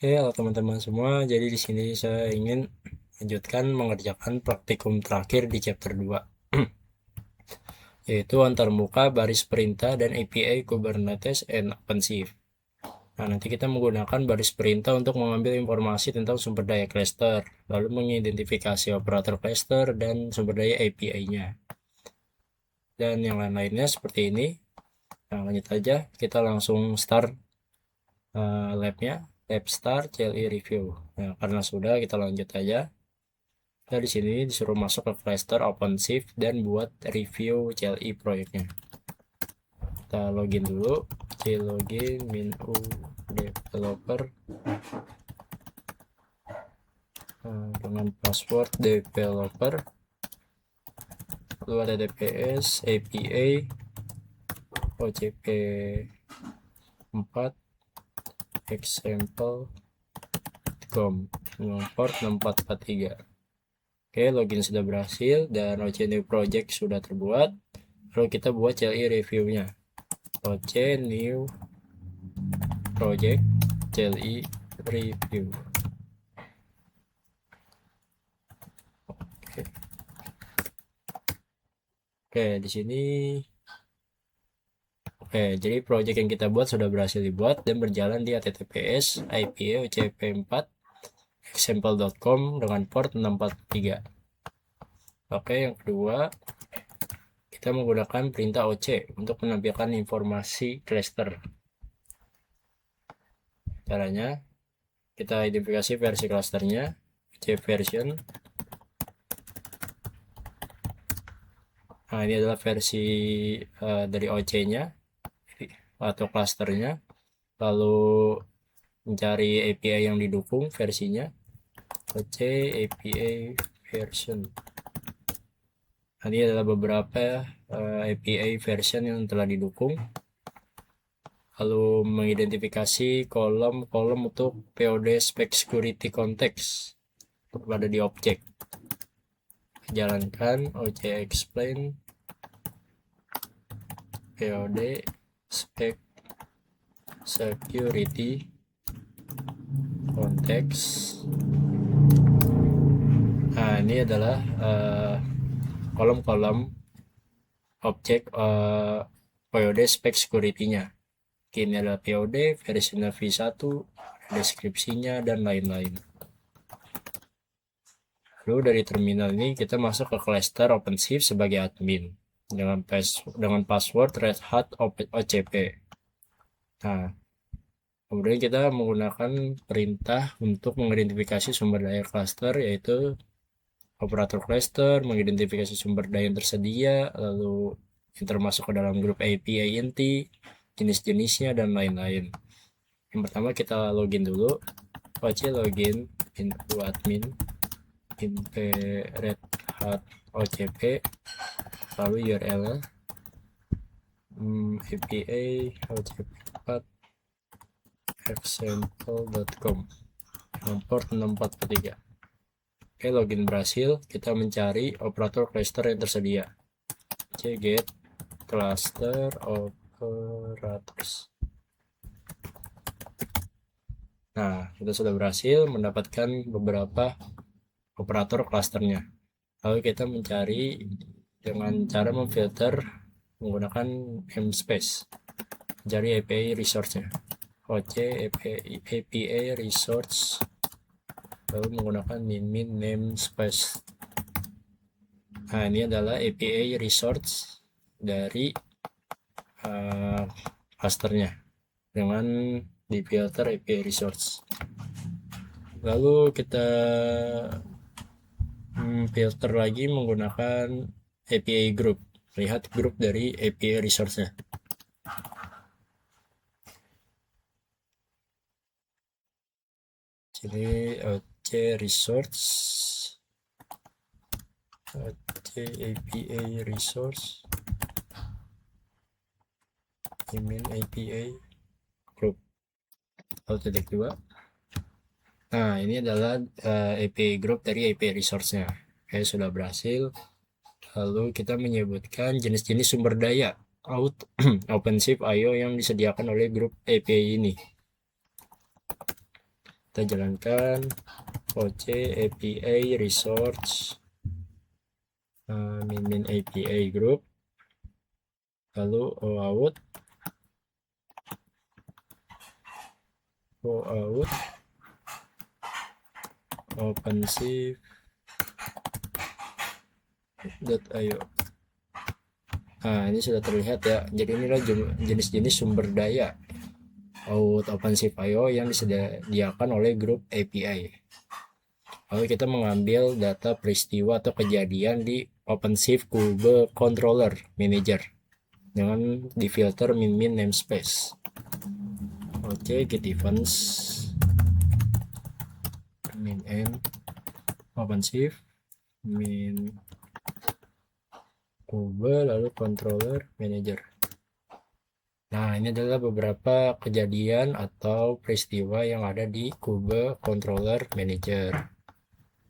Halo teman-teman semua, jadi di sini saya ingin lanjutkan mengerjakan praktikum terakhir di chapter 2, yaitu antarmuka baris perintah dan API Kubernetes and OpenShift. Nah, nanti kita menggunakan baris perintah untuk mengambil informasi tentang sumber daya cluster, lalu mengidentifikasi operator cluster dan sumber daya API-nya. Dan yang lain-lainnya seperti ini. Nah, lanjut aja, kita langsung start lab-nya, lab start CLI review. Nah, karena sudah, kita lanjut aja. Kita di sini disuruh masuk ke cluster OpenShift dan buat review CLI proyeknya. Kita login dulu, login minu developer dengan password developer, lalu https API OCP 4 example.com dengan port 6443. Oke, login sudah berhasil dan OC new project sudah terbuat. Lalu kita buat CLI reviewnya. OC new project CLI review. Oke, di sini jadi project yang kita buat sudah berhasil dibuat dan berjalan di https ipocp4 example.com dengan port 643. Oke, yang kedua kita menggunakan perintah OC untuk menampilkan informasi cluster. Caranya kita identifikasi versi clusternya, OC version. Nah, ini adalah versi dari OC-nya atau clusternya. Lalu mencari API yang didukung versinya, OC API version. Nah, ini adalah beberapa API version yang telah didukung. Lalu mengidentifikasi kolom-kolom untuk POD spec security context pada di objek. Jalankan OC explain POD spec security context. Nah, ini adalah kolom-kolom objek POD spec security-nya. Ini adalah POD, versinya v1, deskripsinya, dan lain-lain. Lalu dari terminal ini kita masuk ke cluster OpenShift sebagai admin dengan password Red Hat OCP. Nah, kemudian kita menggunakan perintah untuk mengidentifikasi sumber daya cluster, yaitu operator cluster, mengidentifikasi sumber daya yang tersedia, lalu yang termasuk ke dalam grup API inti, jenis-jenisnya, dan lain-lain. Yang pertama kita login dulu, OC login into admin red hat OCP, lalu URL API OCP4 example.com port 6443. Oke, login berhasil. Kita mencari operator cluster yang tersedia. Get cluster operators. Nah, kita sudah berhasil mendapatkan beberapa operator clusternya. Lalu kita mencari dengan cara memfilter menggunakan MSpace. Cari API resource-nya. OC API resource, lalu menggunakan min namespace. Nah, ini adalah API resource dari clusternya dengan di filter API resource. Lalu kita filter lagi menggunakan API group. Lihat grup dari API resource-nya. Sini OC resource, OC API resource, min API group, lalu titik 2. Nah, ini adalah API group dari API resource-nya. Oke, sudah berhasil. Lalu kita menyebutkan jenis-jenis sumber daya OpenShift IO yang disediakan oleh grup API ini. Kita jalankan OC API resource min API group, lalu OAuth OpenShift.io. Nah, ini sudah terlihat ya. Jadi inilah jenis-jenis sumber daya OpenShift.io yang disediakan oleh grup API. Lalu kita mengambil data peristiwa atau kejadian di OpenShift Kube Controller Manager dengan difilter min namespace. Oke, get events min n OpenShift min Kube lalu controller manager. Nah, ini adalah beberapa kejadian atau peristiwa yang ada di Kube Controller Manager.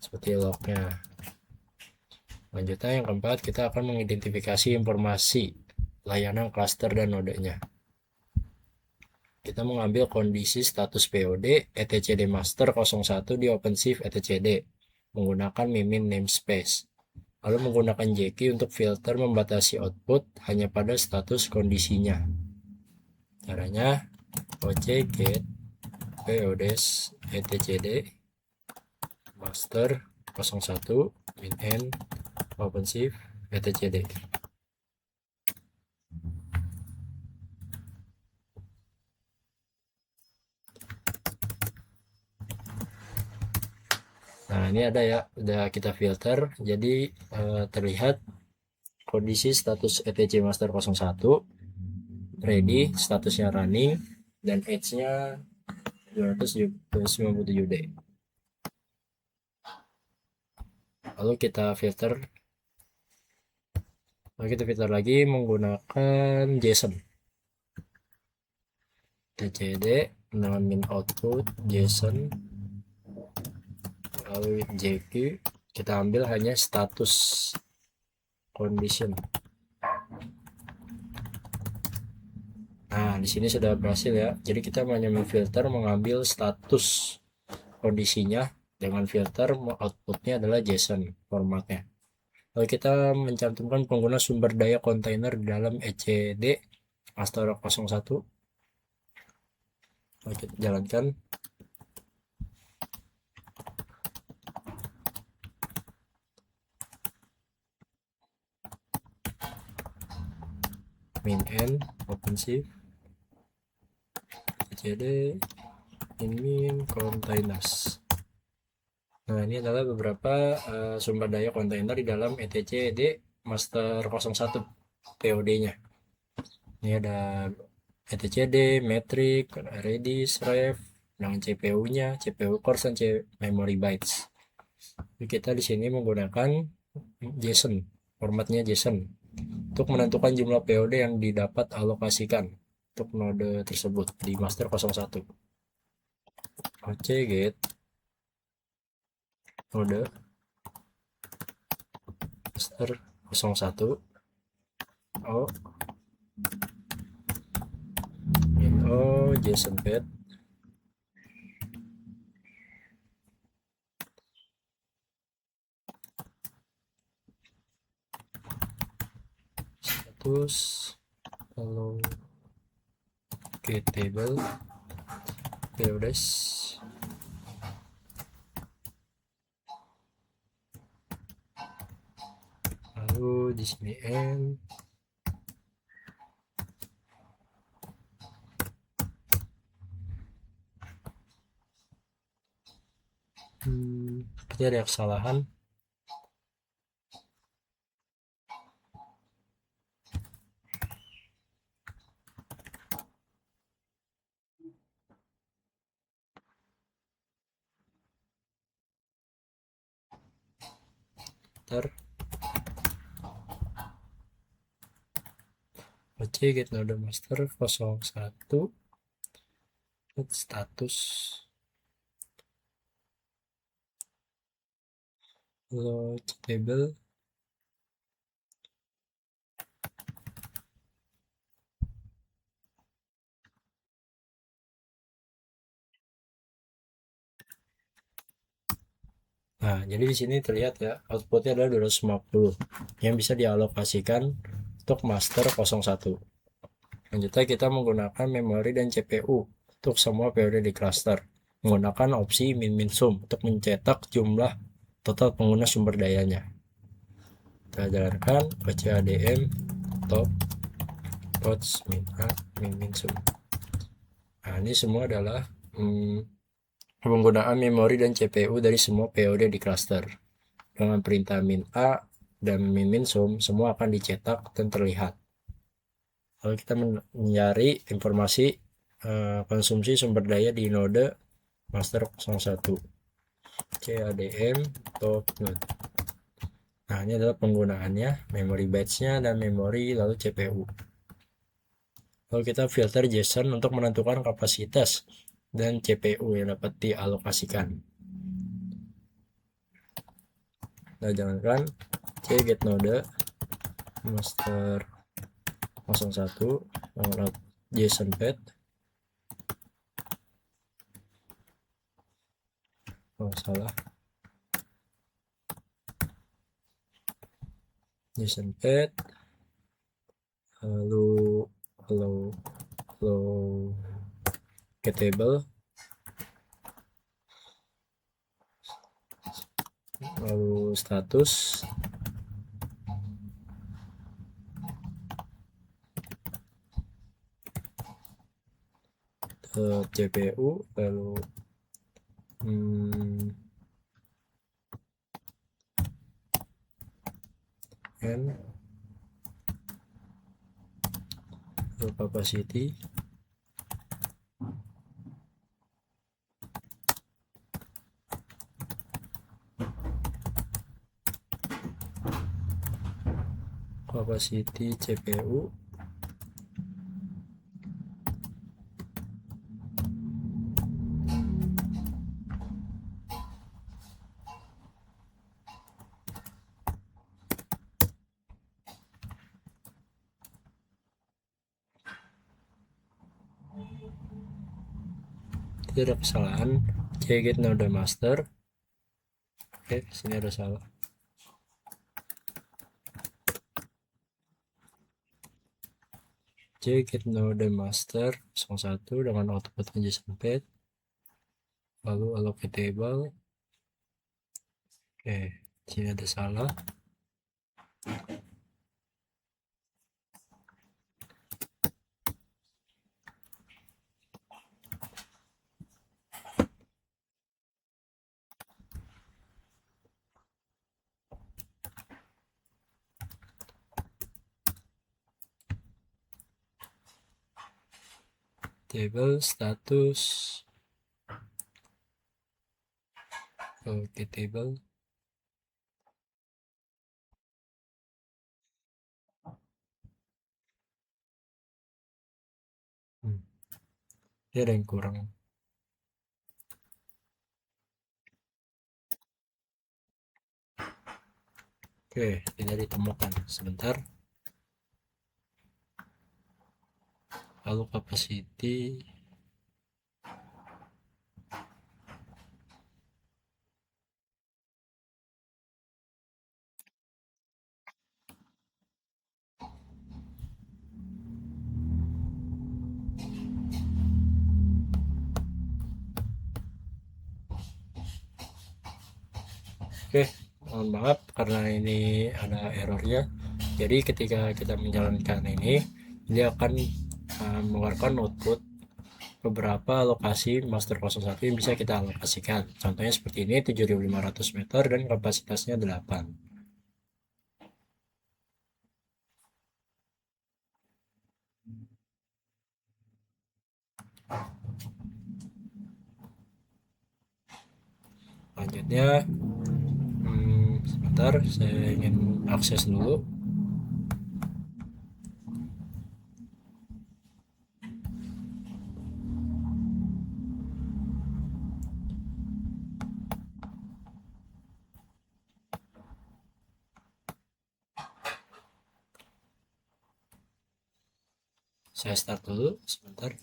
Seperti lognya. Lanjutnya yang keempat, kita akan mengidentifikasi informasi layanan cluster dan nodenya. Kita mengambil kondisi status POD etcd master 01 di OpenShift etcd menggunakan min namespace. Lalu menggunakan JK untuk filter membatasi output hanya pada status kondisinya. Caranya OC get PODs etcd master 01 min n OpenShift etcd. Nah, ini ada ya, udah kita filter, jadi terlihat kondisi status etc master 01 ready, statusnya running, dan edge-nya 297D. Lalu kita filter lagi menggunakan JSON etcd dengan min output JSON, lalu JQ kita ambil hanya status condition. Nah, di sini sudah berhasil ya. Jadi kita hanya memfilter mengambil status kondisinya dengan filter, outputnya adalah JSON formatnya. Lalu kita mencantumkan pengguna sumber daya kontainer di dalam etcd master 01. Lalu kita jalankan. Min n OpenShift etcd min containers. Nah, ini adalah beberapa sumber daya kontainer di dalam etcd master 01 POD-nya. Ini ada etcd, metric, redis, ref, dengan CPU-nya, CPU cores dan memory bytes. Jadi kita di sini menggunakan JSON, formatnya JSON, untuk menentukan jumlah POD yang didapat alokasikan untuk node tersebut di master 01. OC get node master 01 O min O JSON path status, lalu get table PODs, lalu di sini n seperti ada kesalahan. OC get node master 01 status, lalu table Nah, jadi di sini terlihat ya, outputnya adalah 250 yang bisa dialokasikan untuk master 01. Selanjutnya kita menggunakan memori dan CPU untuk semua periode di cluster. Menggunakan opsi min-min sum untuk mencetak jumlah total pengguna sumber dayanya. Kita jalankan ADM top pots min a min sum. Nah, ini semua adalah penggunaan memori dan CPU dari semua periode di cluster. Dengan perintah min a dan min sum, semua akan dicetak dan terlihat. Lalu kita mencari informasi konsumsi sumber daya di node master 01 CADM top node. Nah, ini adalah penggunaannya, memori bytes-nya dan memori lalu CPU. Lalu kita filter JSON untuk menentukan kapasitas dan CPU yang dapat dialokasikan. Nah, jalankan get node master 01 download JSON path. Oh, salah. JSON path lalu hello get table lalu status CPU lalu n lalu capacity CPU. Tidak ada kesalahan. Get node master. Oke, sini ada salah. Get node master 01 dengan output JSON path lalu allocate table. Oke, sini ada salah. Table status allocate table. Ini ada yang kurang. Oke, tidak ditemukan. Sebentar. Lalu capacity Oke, mohon maaf karena ini ada errornya. Jadi ketika kita menjalankan ini, dia akan mengeluarkan output beberapa lokasi master 01 yang bisa kita alokasikan. Contohnya seperti ini, 7.500 meter dan kapasitasnya 8. Selanjutnya, sebentar, saya ingin akses dulu. Saya start dulu, sebentar.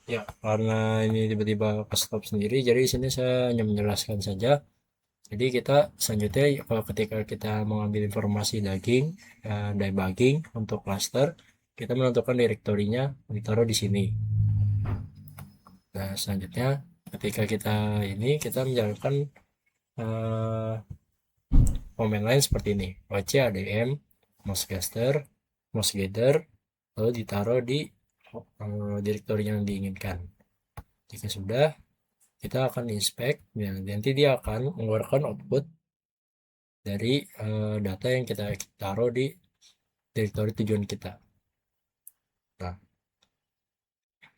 Ya, karena ini tiba-tiba ke stop sendiri, jadi di sini saya hanya menjelaskan saja. Jadi kita selanjutnya kalau ketika kita mengambil informasi debugging untuk cluster, kita menentukan direktorinya ditaruh di sini. Nah, selanjutnya ketika kita menjalankan eh, command line seperti ini, oc adm mouse gather, lalu ditaruh di direktori yang diinginkan. Jika sudah, kita akan inspect, dan nanti dia akan mengeluarkan output dari data yang kita taruh di direktori tujuan kita. Nah,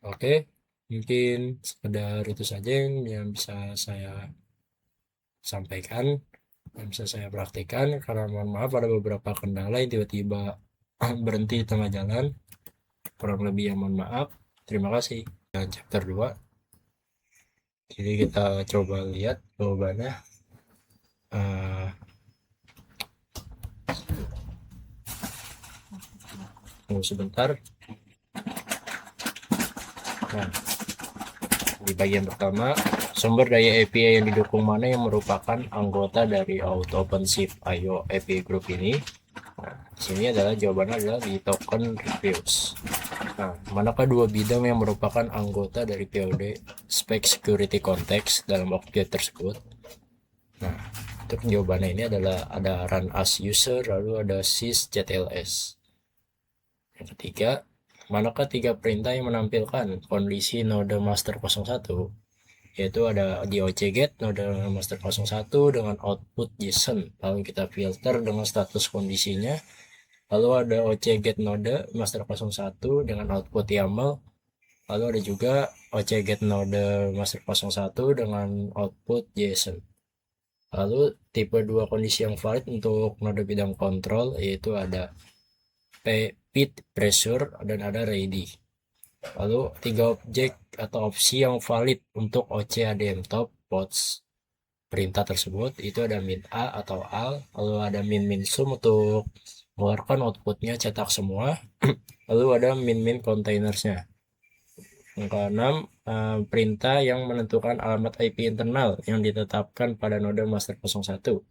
oke, mungkin sekedar itu saja yang bisa saya sampaikan, yang bisa saya praktikkan, karena mohon maaf ada beberapa kendala yang tiba-tiba berhenti di tengah jalan. Kurang lebih ya mohon maaf. Terima kasih. Dan chapter 2. Jadi kita coba lihat jawabannya. Tunggu sebentar. Nah, di bagian pertama, sumber daya API yang didukung mana yang merupakan anggota dari Auto OpenShift IO API Group ini. Nah, di sini adalah jawabannya adalah di token reviews. Nah, manakah dua bidang yang merupakan anggota dari POD spec security context dalam objek tersebut? Nah, untuk jawabannya ini adalah ada run as user, lalu ada sysZLS. Yang ketiga, manakah tiga perintah yang menampilkan kondisi node master 01? Yaitu ada di OCGet node master 01 dengan output JSON, lalu kita filter dengan status kondisinya. Lalu ada OCGet node master 01 dengan output YAML. Lalu ada juga OCGet node master 01 dengan output JSON. Lalu tipe 2 kondisi yang valid untuk node bidang kontrol yaitu ada pit pressure dan ada ready. Lalu tiga objek atau opsi yang valid untuk OCADM top pods perintah tersebut itu ada min a atau al, lalu ada min sum untuk mengeluarkan outputnya cetak semua, lalu ada min containersnya. Yang keenam, perintah yang menentukan alamat IP internal yang ditetapkan pada node master 01.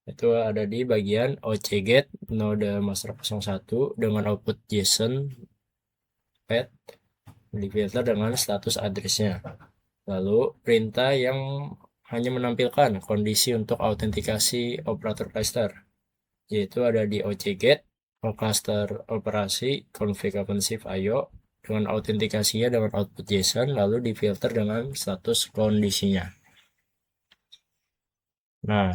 Itu ada di bagian OCGet node master 01 dengan output JSON path difilter dengan status addressnya. Lalu perintah yang hanya menampilkan kondisi untuk autentikasi operator cluster, yaitu ada di OCGet cluster operasi config OpenShift IO dengan autentikasinya dengan output JSON, lalu difilter dengan status kondisinya. Nah,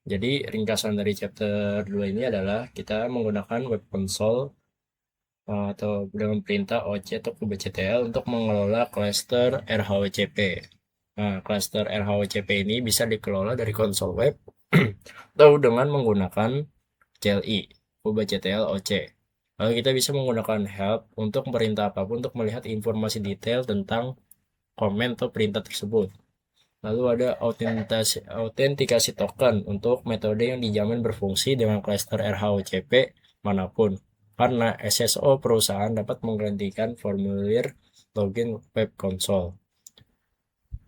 jadi ringkasan dari chapter 2 ini adalah kita menggunakan web console atau dengan perintah OC atau kubectl untuk mengelola cluster RHOCP. Nah, cluster RHOCP ini bisa dikelola dari konsol web atau dengan menggunakan CLI, kubectl OC. Lalu kita bisa menggunakan help untuk perintah apapun untuk melihat informasi detail tentang komen atau perintah tersebut. Lalu ada autentikasi token untuk metode yang dijamin berfungsi dengan cluster RHOCP manapun. Karena SSO perusahaan dapat menggantikan formulir login web console.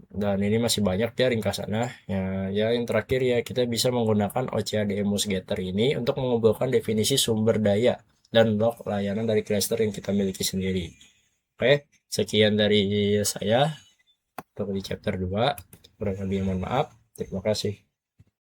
Dan ini masih banyak ya ringkasannya. Ya, yang terakhir ya kita bisa menggunakan OCADM Getter ini untuk mengumpulkan definisi sumber daya dan log layanan dari cluster yang kita miliki sendiri. Oke, sekian dari saya untuk di chapter 2. Kurang lebih mohon maaf. Terima kasih.